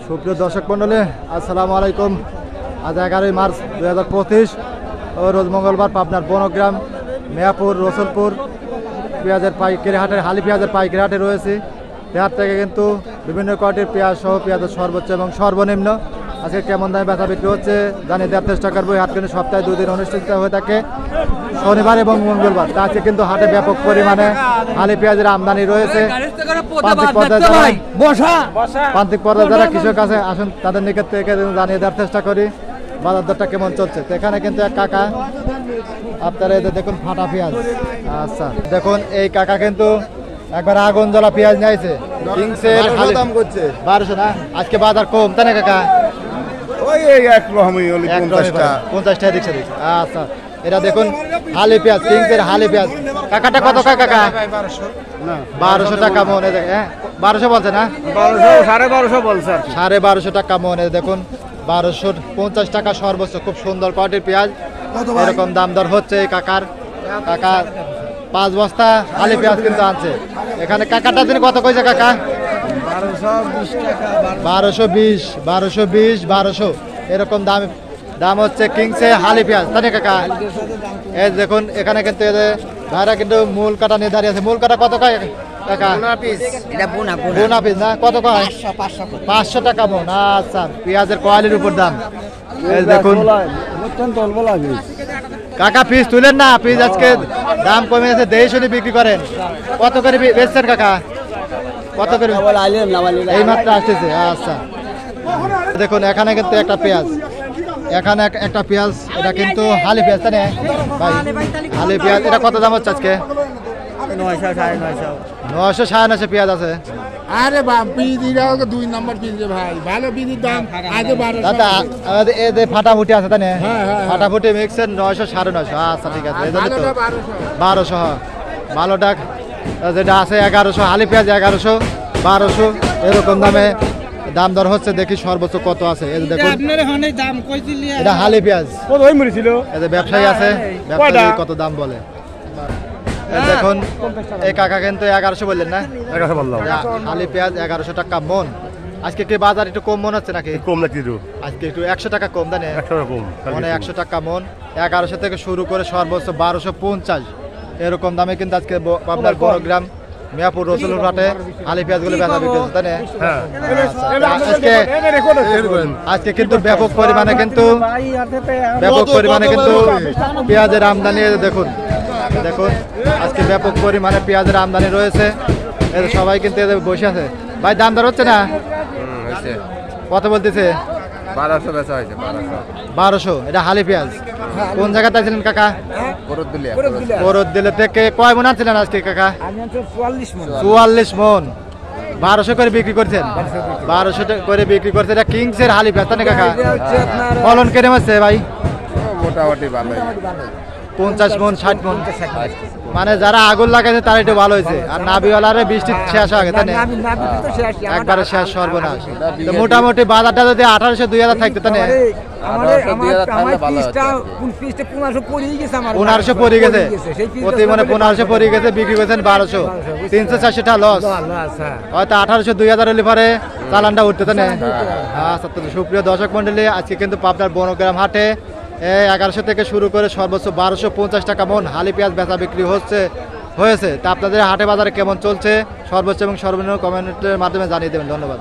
সুপ্রিয় দর্শক মন্ডলী, আসসালামু আলাইকুম। আজ 11 মার্চ 2025 রোজ মঙ্গলবার পাবনার বনগ্রাম মিয়াপুর রসুলপুর পেঁয়াজের পাইকারি হাটের হালি পেঁয়াজের পাইকারি হাটে রয়েছে। হাট থেকে কিন্তু বিভিন্ন কোয়ালিটির পেঁয়াজ সহ পেঁয়াজের সর্বোচ্চ এবং সর্বনিম্ন আজকে কেমন দামে বেচা বিক্রি হচ্ছে জানিয়ে দেওয়ার চেষ্টা করবো। হাট কিন্তু সপ্তাহে 2 দিন অনুষ্ঠিত হয়ে থাকে, শনিবার এবং মঙ্গলবার। তা আজকে কিন্তু হাটে ব্যাপক পরিমাণে হালি পেঁয়াজের আমদানি রয়েছে। প্রান্তিক পর্যায়ে যারা কৃষক আছে আসুন তাদের নিকট থেকে জানিয়ে দেওয়ার চেষ্টা করি বাজার দরটা কেমন চলছে। তো এখানে কিন্তু এক কাকা, আপনারা এদের দেখুন ফাটা পেঁয়াজ। আচ্ছা দেখুন এই কাকা কিন্তু একবার আগুন জ্বলা পেঁয়াজ নিয়েছে। কিংসের দাম করছে 1200 না, আজকে বাজার কম তাই না কাকা? ওই একরকমই 50 টাকা দিচ্ছে। আচ্ছা এটা দেখুন হালি পেঁয়াজ, কিংসের হালি পেঁয়াজ। কাকাটা কত কাকা? 1200 টাকা মন। হ্যাঁ 1200 বলছে না? 1250 বলছে। 1250 টাকা মন। দেখুন 1250 টাকা সর্বোচ্চ। খুব সুন্দর কোয়ালিটির পেঁয়াজ, এরকম দাম দর হচ্ছে। এই কাকার কাকা 5 বস্তা হালি পেঁয়াজ কিন্তু আনছে। এখানে কাকাটা দিন কত কইছে কাকা? 1220 এরকম দাম হচ্ছে কিংসে হালি পেঁয়াজ তাই না কাকা? এই দেখুন এখানে কিন্তু ভাইরা কিন্তু মূল কাটা নিয়ে দাঁড়িয়ে আছে। মূল কাটা কত কয় কাকা? বোনা পিস না, কত কয়? 500 টাকা মন। আচ্ছা পেঁয়াজের কোয়ালিটির উপর দাম। এই দেখুন কাকা পিস তুলেন না, পিস আজকে দাম কমে গেছে, দেই শুনে বিক্রি করেন। কত করে বেচছেন কাকা? কত করে? এই মাত্র আসতেছে। আচ্ছা দেখুন এখানে কিন্তু একটা পেঁয়াজ, এখানে একটা পেঁয়াজ, এটা কিন্তু হালি পেঁয়াজ তাই না ভাই? হালি পেঁয়াজ এটা কত দাম হচ্ছে আজকে? 900 950 পেঁয়াজ আছে। আরে বাপ পিদিরা 2 নম্বর পিদি ভাই, ভালো পিদির দাম আজ 1200 দাদা। এই যে ফাটাফুটি আছে তাই না? ফাটাফুটি মিক্সের 900 950। আচ্ছা ঠিক আছে, এই জন্য তো 1200 ভালোটা যেটা আছে 1100। হালি পেঁয়াজ 1100 1200 এরকম দামে দাম দর হচ্ছে। দেখি সর্বোচ্চ কত আছে। এই দেখুন এটা হালি পেঁয়াজ। এই যে ব্যবসায়ী আছে, ব্যবসায়ী কত দাম বলে দেখুন। এই কাকা কিন্তু 1100 বললেন না? 1100 বললাম। হালি পেঁয়াজ 1100 টাকা মন। আজকে কি বাজার একটু কম মনে হচ্ছে নাকি? কম লাগছে আজকে একটু 100 টাকা কম জানে? 100 টাকা কম মানে 100 টাকা মন। 1100 থেকে শুরু করে সর্বোচ্চ 1250 এরকম দামে কিন্তু আজকে আপনার বড়গ্রাম মিয়াপুর রসুলপুর হাটে হালি পেঁয়াজ গুলো বেচা বিক্রি হচ্ছে তাই না? আজকে কিন্তু ব্যাপক পরিমাণে কিন্তু পেঁয়াজের আমদানি। দেখুন আজকে ব্যাপক পরিমাণে পেঁয়াজের আমদানি রয়েছে। সবাই কিন্তু বসে আছে। ভাই দাম দর হচ্ছে না? কত বলতেছে? 1200। এটা হালি পেঁয়াজ। কোন জায়গাতে আছিলেন কাকা? করদদিলে থেকে কয় মন আনছিলেন আজকে কাকা? 44 মন। 1200 করে বিক্রি করছেন। 1200 করে বিক্রি করছেন। এটা কিংসের হালি পেঁয়াজ তাই না কাকা? ফলন কেমন আছে ভাই? মোটামুটি ভালো, 50 মন 60 মন। মানে যারা আগুন লাগাইছে তারা একটু ভালো হয়েছে, আর নাবিওয়ালারে বৃষ্টি শেষ আগে তাই না? একবারে শেষ সর্বনাশ। তো মোটামুটি বাজারটা যদি 1800 2000 থাকতো তাই না? 1500 পড়ে গেছে, প্রতি মানে 1500 পড়ে গেছে। বিক্রি করেছেন 1200, 300 400 টাকা লস। হয়তো 1800 2000 হলে পরে চালানটা উঠতে তাই না? আচ্ছা তো সুপ্রিয় দর্শক মন্ডলী, আজকে কিন্তু পাবনার বনগ্রাম হাটে 1100 থেকে শুরু করে সর্বোচ্চ 1250 টাকা মন হালি পেঁয়াজ বেচা বিক্রি হয়েছে। তা আপনাদের হাটে বাজারে কেমন চলছে সর্বোচ্চ এবং সর্বনিম্ন কমেন্টের মাধ্যমে জানিয়ে দেবেন। ধন্যবাদ।